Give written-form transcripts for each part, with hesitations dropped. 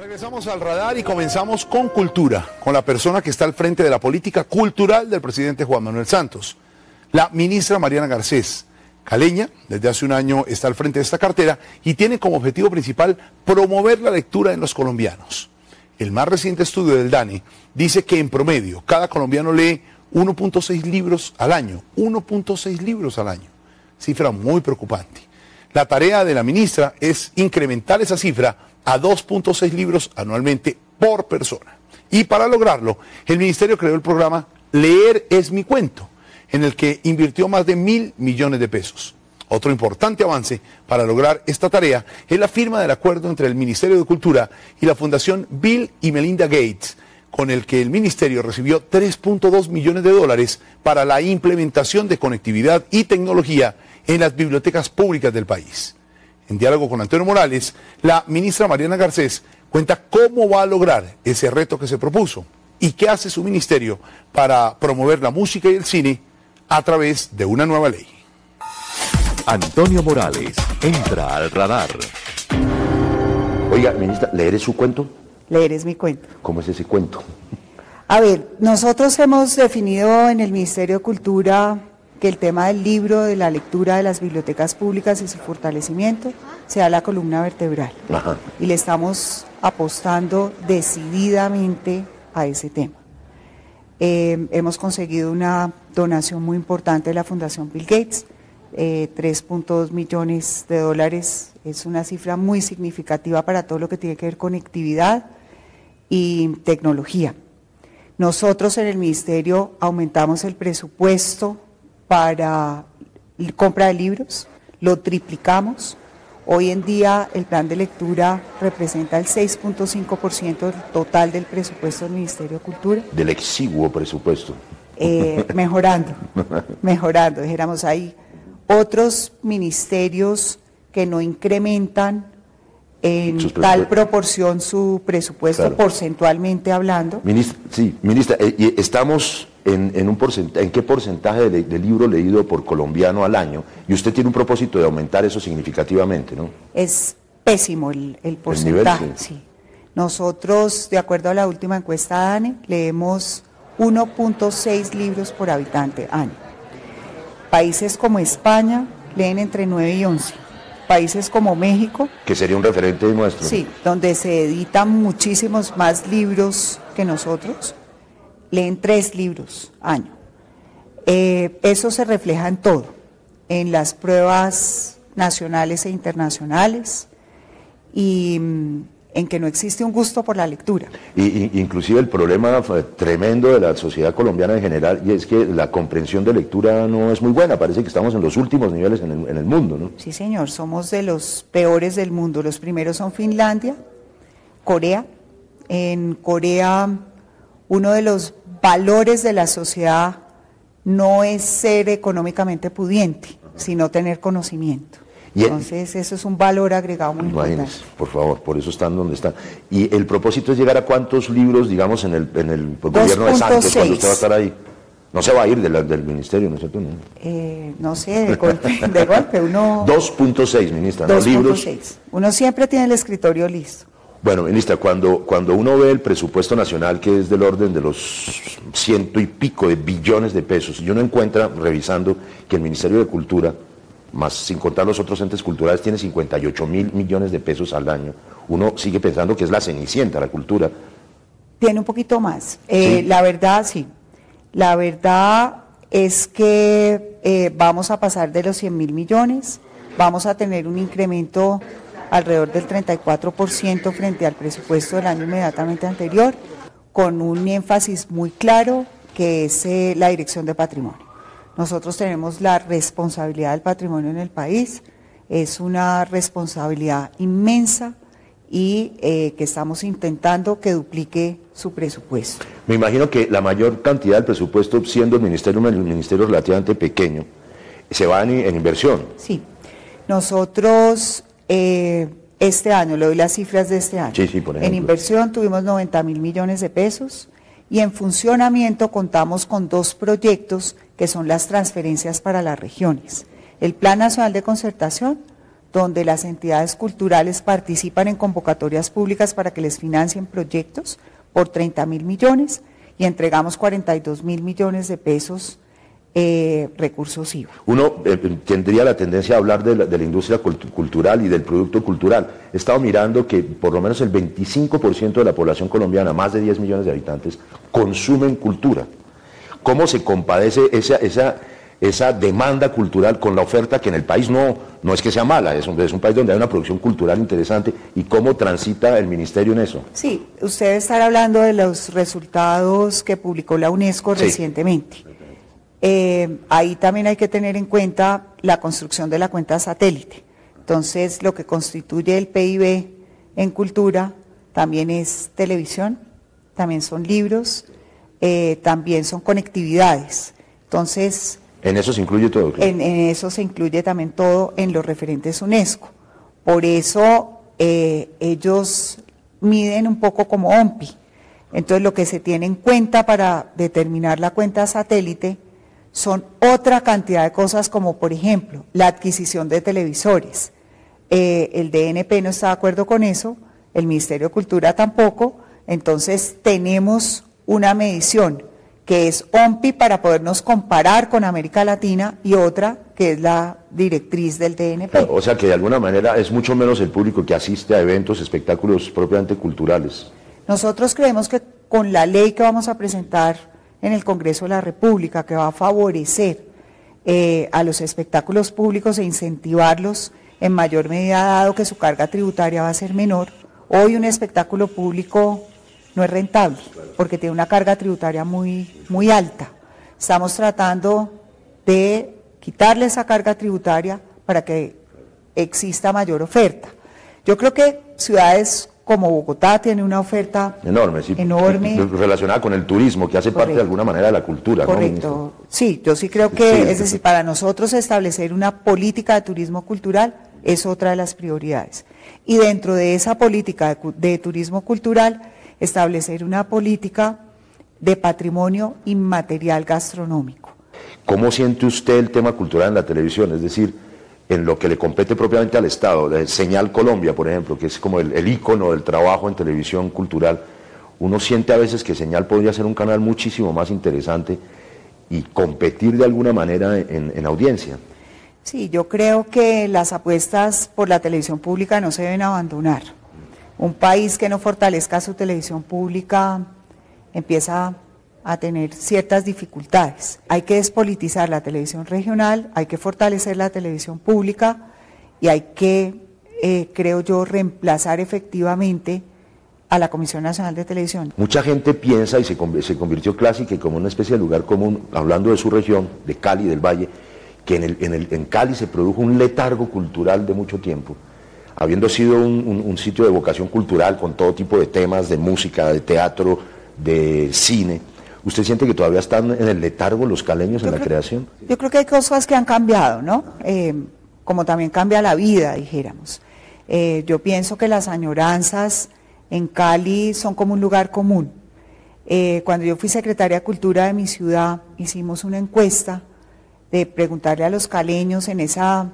Regresamos al radar y comenzamos con cultura, con la persona que está al frente de la política cultural del presidente Juan Manuel Santos, la ministra Mariana Garcés. Caleña, desde hace un año está al frente de esta cartera y tiene como objetivo principal promover la lectura en los colombianos. El más reciente estudio del DANE dice que en promedio cada colombiano lee 1.6 libros al año, 1.6 libros al año, cifra muy preocupante. La tarea de la ministra es incrementar esa cifra a 2.6 libros anualmente por persona. Y para lograrlo, el ministerio creó el programa Leer es mi cuento, en el que invirtió más de 1.000 millones de pesos. Otro importante avance para lograr esta tarea es la firma del acuerdo entre el Ministerio de Cultura y la Fundación Bill y Melinda Gates, con el que el ministerio recibió 3.2 millones de dólares para la implementación de conectividad y tecnología en las bibliotecas públicas del país. En diálogo con Antonio Morales, la ministra Mariana Garcés cuenta cómo va a lograr ese reto que se propuso y qué hace su ministerio para promover la música y el cine a través de una nueva ley. Antonio Morales entra al radar. Oiga, ministra, ¿leer es su cuento? Leer es mi cuento. ¿Cómo es ese cuento? A ver, nosotros hemos definido en el Ministerio de Cultura que el tema del libro, de la lectura de las bibliotecas públicas y su fortalecimiento sea la columna vertebral. Ajá. Y le estamos apostando decididamente a ese tema. Hemos conseguido una donación muy importante de la Fundación Bill Gates, 3.2 millones de dólares, es una cifra muy significativa para todo lo que tiene que ver con conectividad y tecnología. Nosotros en el Ministerio aumentamos el presupuesto para compra de libros, lo triplicamos. Hoy en día el plan de lectura representa el 6.5% del total del presupuesto del Ministerio de Cultura. Del exiguo presupuesto. Mejorando, dijéramos, hay otros ministerios que no incrementan en tal proporción su presupuesto, claro, porcentualmente hablando. Ministra, ¿y estamos en qué porcentaje de libro leído por colombiano al año? Y usted tiene un propósito de aumentar eso significativamente, ¿no? Es pésimo el porcentaje, nivel, sí. Nosotros, de acuerdo a la última encuesta DANE, leemos 1.6 libros por habitante año. Países como España leen entre 9 y 11. Países como México, que sería un referente nuestro. Sí, donde se editan muchísimos más libros que nosotros, leen 3 libros año. Eso se refleja en todo, en las pruebas nacionales e internacionales y en que no existe un gusto por la lectura. Inclusive el problema tremendo de la sociedad colombiana en general, y es que la comprensión de lectura no es muy buena, parece que estamos en los últimos niveles en el mundo, ¿no? Sí, señor, somos de los peores del mundo. Los primeros son Finlandia, Corea. En Corea, uno de los valores de la sociedad no es ser económicamente pudiente, sino tener conocimiento. Entonces, eso es un valor agregado muy importante. Por favor, por eso están donde están. ¿Y el propósito es llegar a cuántos libros, digamos, en el gobierno de Santos, cuando usted va a estar ahí? No se va a ir del ministerio, ¿no es cierto? No sé, de golpe, uno... 2.6, ministra, 2.6. Libros. Uno siempre tiene el escritorio listo. Bueno, ministra, cuando uno ve el presupuesto nacional, que es del orden de los 100 y pico de billones de pesos, y uno encuentra, revisando, que el Ministerio de Cultura, más sin contar los otros entes culturales, tiene 58.000 millones de pesos al año. Uno sigue pensando que es la cenicienta, la cultura. Tiene un poquito más. ¿Sí? La verdad, sí. La verdad es que vamos a pasar de los 100.000 millones, vamos a tener un incremento alrededor del 34% frente al presupuesto del año inmediatamente anterior, con un énfasis muy claro que es la Dirección de Patrimonio. Nosotros tenemos la responsabilidad del patrimonio en el país, es una responsabilidad inmensa y que estamos intentando que duplique su presupuesto. Me imagino que la mayor cantidad del presupuesto, siendo el ministerio relativamente pequeño, se va en inversión. Sí, nosotros este año, le doy las cifras de este año, sí, por ejemplo. En inversión tuvimos 90.000 millones de pesos y en funcionamiento contamos con 2 proyectos que son las transferencias para las regiones. El Plan Nacional de Concertación, donde las entidades culturales participan en convocatorias públicas para que les financien proyectos por 30.000 millones y entregamos 42.000 millones de pesos recursos IVA. Uno tendría la tendencia a hablar de la industria cultural y del producto cultural. He estado mirando que por lo menos el 25% de la población colombiana, más de 10 millones de habitantes, consumen cultura. ¿Cómo se compadece esa demanda cultural con la oferta que en el país no es que sea mala, es un país donde hay una producción cultural interesante, y cómo transita el ministerio en eso? Sí, usted está hablando de los resultados que publicó la UNESCO recientemente. Ahí también hay que tener en cuenta la construcción de la cuenta satélite. Entonces, lo que constituye el PIB en cultura también es televisión, también son libros, también son conectividades. Entonces, ¿en eso se incluye todo? En eso se incluye también todo en los referentes UNESCO. Por eso ellos miden un poco como OMPI. Entonces, lo que se tiene en cuenta para determinar la cuenta satélite son otra cantidad de cosas, como por ejemplo la adquisición de televisores. El DNP no está de acuerdo con eso, el Ministerio de Cultura tampoco. Entonces tenemos una medición que es OMPI para podernos comparar con América Latina, y otra que es la directriz del DNP. Claro, o sea que de alguna manera es mucho menos el público que asiste a eventos, espectáculos propiamente culturales. Nosotros creemos que con la ley que vamos a presentar en el Congreso de la República, que va a favorecer a los espectáculos públicos e incentivarlos en mayor medida, dado que su carga tributaria va a ser menor. Hoy un espectáculo público no es rentable porque tiene una carga tributaria muy alta. Estamos tratando de quitarle esa carga tributaria para que exista mayor oferta. Yo creo que ciudades como Bogotá tiene una oferta enorme, sí, enorme, relacionada con el turismo, que hace parte de alguna manera de la cultura. Correcto, ¿no? Sí, yo sí creo que, es decir, para nosotros establecer una política de turismo cultural es otra de las prioridades. Y dentro de esa política de turismo cultural, establecer una política de patrimonio inmaterial gastronómico. ¿Cómo siente usted el tema cultural en la televisión? Es decir, en lo que le compete propiamente al Estado, de Señal Colombia, por ejemplo, que es como el ícono del trabajo en televisión cultural. Uno siente a veces que Señal podría ser un canal muchísimo más interesante y competir de alguna manera en audiencia. Sí, yo creo que las apuestas por la televisión pública no se deben abandonar. Un país que no fortalezca su televisión pública empieza a tener ciertas dificultades. Hay que despolitizar la televisión regional, hay que fortalecer la televisión pública y hay que, creo yo, reemplazar efectivamente a la Comisión Nacional de Televisión. Mucha gente piensa, y se convirtió clásica y como una especie de lugar común, hablando de su región, de Cali, del Valle, que en Cali se produjo un letargo cultural de mucho tiempo, habiendo sido un sitio de vocación cultural con todo tipo de temas, de música, de teatro, de cine. ¿Usted siente que todavía están en el letargo los caleños en la creación? Yo creo que hay cosas que han cambiado, ¿no? Como también cambia la vida, dijéramos. Yo pienso que las añoranzas en Cali son como un lugar común. Cuando yo fui secretaria de Cultura de mi ciudad, hicimos una encuesta de preguntarle a los caleños en esa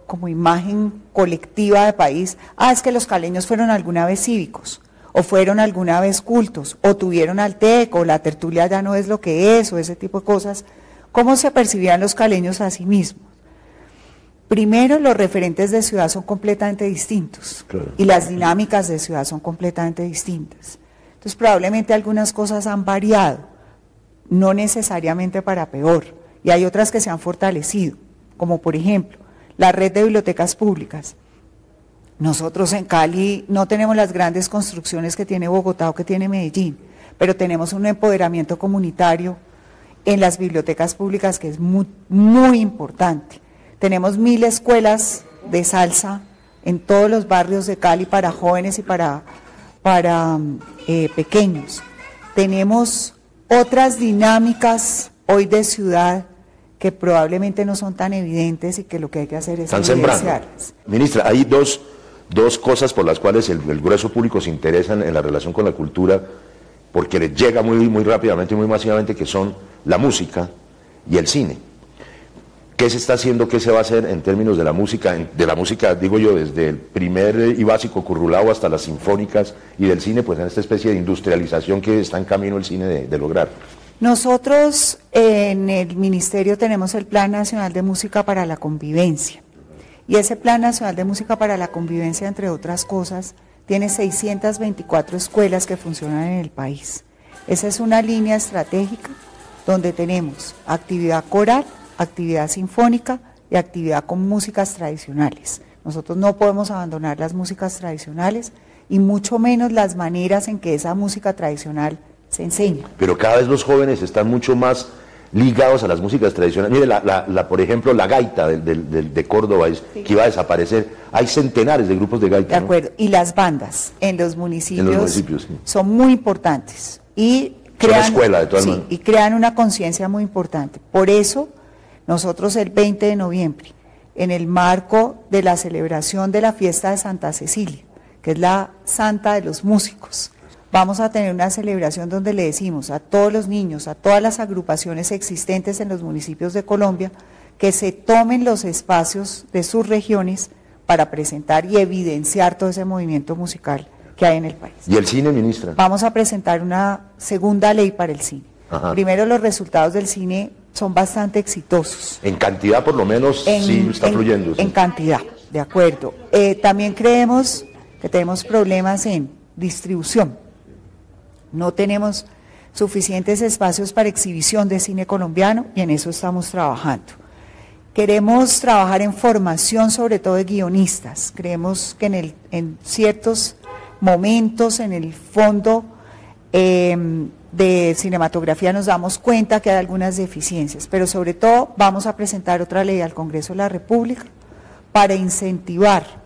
como imagen colectiva de país, es que los caleños fueron alguna vez cívicos, o fueron alguna vez cultos, o tuvieron Alteco, o la tertulia ya no es lo que es, o ese tipo de cosas. ¿Cómo se percibían los caleños a sí mismos? Primero, los referentes de ciudad son completamente distintos, claro, y las dinámicas de ciudad son completamente distintas. Entonces, probablemente algunas cosas han variado, no necesariamente para peor, y hay otras que se han fortalecido, como por ejemplo, la red de bibliotecas públicas. Nosotros en Cali no tenemos las grandes construcciones que tiene Bogotá o que tiene Medellín, pero tenemos un empoderamiento comunitario en las bibliotecas públicas que es muy importante. Tenemos 1000 escuelas de salsa en todos los barrios de Cali para jóvenes y para pequeños. Tenemos otras dinámicas hoy de ciudad que probablemente no son tan evidentes y que lo que hay que hacer es evidenciarlas. Ministra, hay dos cosas por las cuales el grueso público se interesa en la relación con la cultura, porque les llega muy rápidamente y muy masivamente, que son la música y el cine. ¿Qué se está haciendo, qué se va a hacer en términos de la música, digo yo, desde el primer y básico currulao hasta las sinfónicas y del cine, pues en esta especie de industrialización que está en camino el cine de lograr? Nosotros en el Ministerio tenemos el Plan Nacional de Música para la Convivencia, y ese Plan Nacional de Música para la Convivencia, entre otras cosas, tiene 624 escuelas que funcionan en el país. Esa es una línea estratégica donde tenemos actividad coral, actividad sinfónica y actividad con músicas tradicionales. Nosotros no podemos abandonar las músicas tradicionales y mucho menos las maneras en que esa música tradicional se enseña. Pero cada vez los jóvenes están mucho más ligados a las músicas tradicionales. Mire, por ejemplo, la gaita de Córdoba, sí, que iba a desaparecer. Hay centenares de grupos de gaita. De acuerdo, ¿no? Y las bandas en los municipios, sí, son muy importantes y crean, escuela, de todas maneras, y crean una conciencia muy importante. Por eso, nosotros el 20 de noviembre, en el marco de la celebración de la fiesta de Santa Cecilia, que es la santa de los músicos, vamos a tener una celebración donde le decimos a todos los niños, a todas las agrupaciones existentes en los municipios de Colombia, que se tomen los espacios de sus regiones para presentar y evidenciar todo ese movimiento musical que hay en el país. ¿Y el cine, ministra? Vamos a presentar una segunda ley para el cine. Ajá. Primero, los resultados del cine son bastante exitosos. En cantidad, por lo menos, sí está fluyendo. En cantidad, de acuerdo. También creemos que tenemos problemas en distribución. No tenemos suficientes espacios para exhibición de cine colombiano y en eso estamos trabajando. Queremos trabajar en formación, sobre todo de guionistas. Creemos que en ciertos momentos, en el fondo de cinematografía, nos damos cuenta que hay algunas deficiencias, pero sobre todo vamos a presentar otra ley al Congreso de la República para incentivar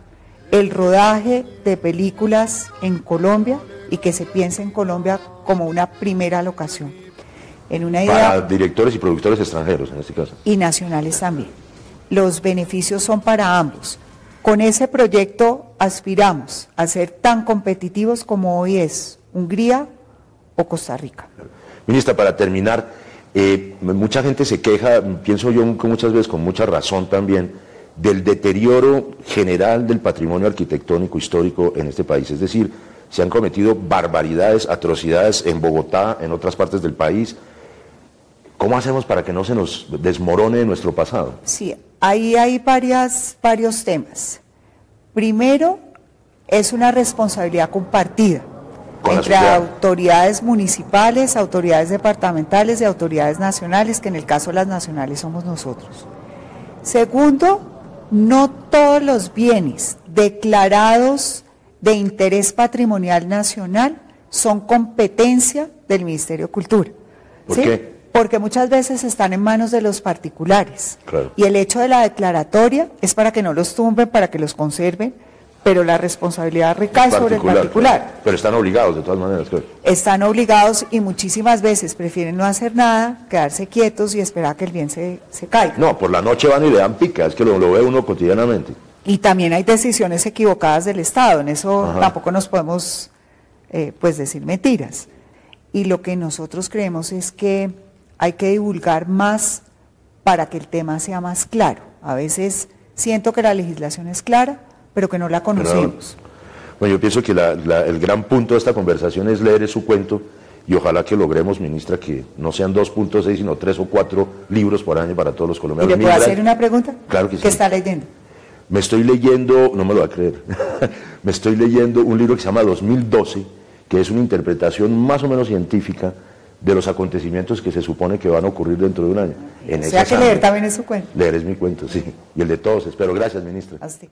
el rodaje de películas en Colombia y que se piense en Colombia como una primera locación. En una idea, para directores y productores extranjeros, en este caso. Y nacionales también. Los beneficios son para ambos. Con ese proyecto aspiramos a ser tan competitivos como hoy es Hungría o Costa Rica. Ministra, para terminar, mucha gente se queja, pienso yo muchas veces con mucha razón también, del deterioro general del patrimonio arquitectónico histórico en este país. Es decir, se han cometido barbaridades, atrocidades en Bogotá, en otras partes del país. ¿Cómo hacemos para que no se nos desmorone nuestro pasado? Sí, ahí hay varios temas. Primero, es una responsabilidad compartida entre autoridades municipales, autoridades departamentales y autoridades nacionales, que en el caso de las nacionales somos nosotros. Segundo, no todos los bienes declarados de interés patrimonial nacional son competencia del Ministerio de Cultura. ¿Por qué? Porque muchas veces están en manos de los particulares. Claro. Y el hecho de la declaratoria es para que no los tumben, para que los conserven, pero la responsabilidad recae sobre el particular. Claro. Pero están obligados de todas maneras. Claro. Están obligados y muchísimas veces prefieren no hacer nada, quedarse quietos y esperar a que el bien se caiga. No, por la noche van y le dan pica, es que lo ve uno cotidianamente. Y también hay decisiones equivocadas del Estado, en eso Ajá. Tampoco nos podemos decir mentiras. Y lo que nosotros creemos es que hay que divulgar más para que el tema sea más claro. A veces siento que la legislación es clara, pero que no la conocemos. Bueno, yo pienso que el gran punto de esta conversación es leer su cuento y ojalá que logremos, ministra, que no sean 2.6, sino 3 o 4 libros por año para todos los colombianos. ¿Y le puedo hacer una pregunta? Claro que sí. ¿Qué está leyendo? Me estoy leyendo, no me lo va a creer, me estoy leyendo un libro que se llama 2012, que es una interpretación más o menos científica de los acontecimientos que se supone que van a ocurrir dentro de un año. O sea que leer también es su cuento. Leer es mi cuento, sí, y el de todos, espero. Gracias, ministra. A usted.